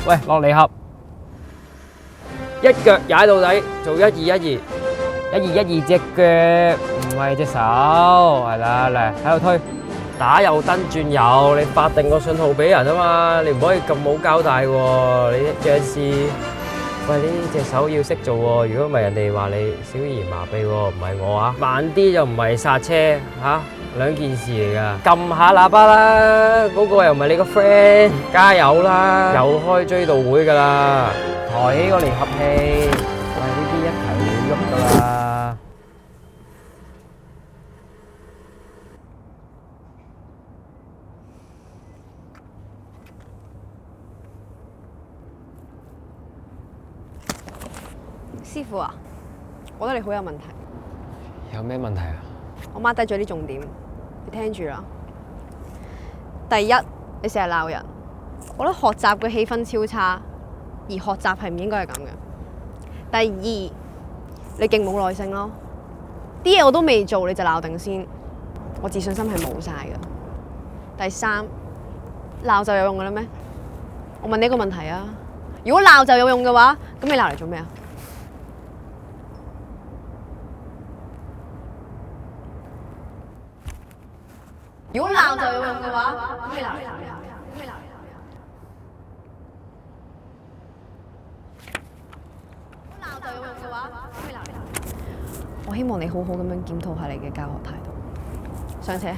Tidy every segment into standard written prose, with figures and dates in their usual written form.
喂，落離合，一腳踩到底，做1、2、1、2，1、2、1、2隻腳，唔係隻手，係啦，嚟喺度推，打右燈轉右，你發定個信號俾人啊嘛，你唔可以咁冇交代喎，你一樣試。喂，呢隻手要識做喎，如果唔係人哋話你小兒麻痹喎，唔係我啊，慢啲就唔係剎車嚇，兩件事嚟噶。撳下喇叭啦，嗰個又唔係你個 friend，加油啦，又開追悼會噶啦，抬起個離合器，喂，呢啲一齊會喐噶啦。師傅啊，我覺得你好有問題。有咩問題啊？我 mark 低咗啲重點，你聽住啦。第一，你成日鬧人，我覺得學習嘅氣氛超差，而學習係唔應該係咁嘅。第二，你勁冇耐性咯，啲嘢我都未做你就鬧定先，我自信心係冇晒㗎。第三，鬧就有用㗎啦咩？我問你一個問題啊，如果鬧就有用嘅話，咁你鬧嚟做咩啊？如果鬧就有用嘅話，咁你鬧嚟做咩啊？鬧就有用嘅話，咁你鬧嚟做咩？我希望你好好咁樣檢討下你嘅教學態度。上車。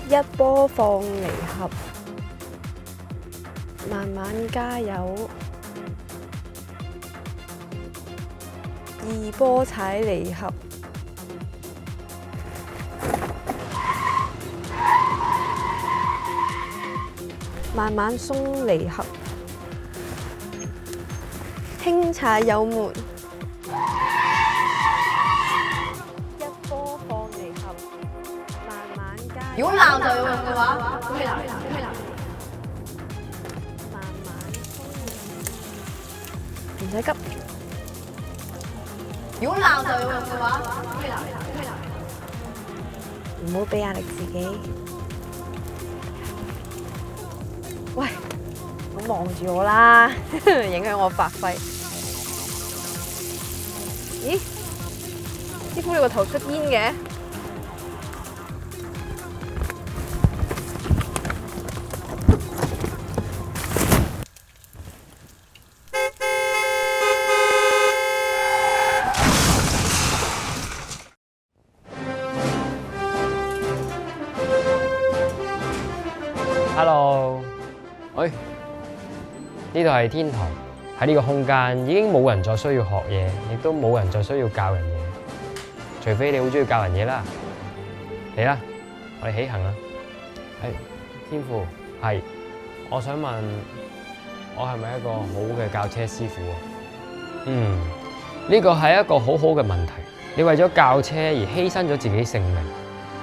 一波放離合，慢慢加油。二波踩離合，慢慢鬆離合，輕踩油門。一波放離合，慢慢加油。如果鬧就有用嘅話，咁你鬧嚟做咩？慢慢鬆離合，唔使急。如果鬧就有用嘅話，咁你鬧嚟做咩？唔好俾壓力自己。喂，唔好望住我啦，影響我發揮。咦，師傅你個頭出煙嘅？Hello，喂，呢度係天堂，喺呢個空間已經冇人再需要學嘢，亦都冇人再需要教人嘢，除非你好中意教人嘢啦。嚟啦，我哋起行啦。係，天父，係，我想問，我係咪一個好嘅教車師傅啊？呢個係一個好好嘅問題。你為咗教車而犧牲咗自己性命，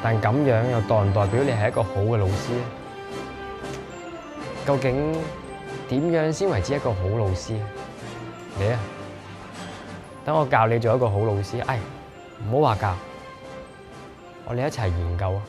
但咁樣又代唔代表你係一個好嘅老師咧？究竟點樣先為之一個好老師？嚟啊！等我教你做一個好老師。唔好話教，我哋一齊研究啊！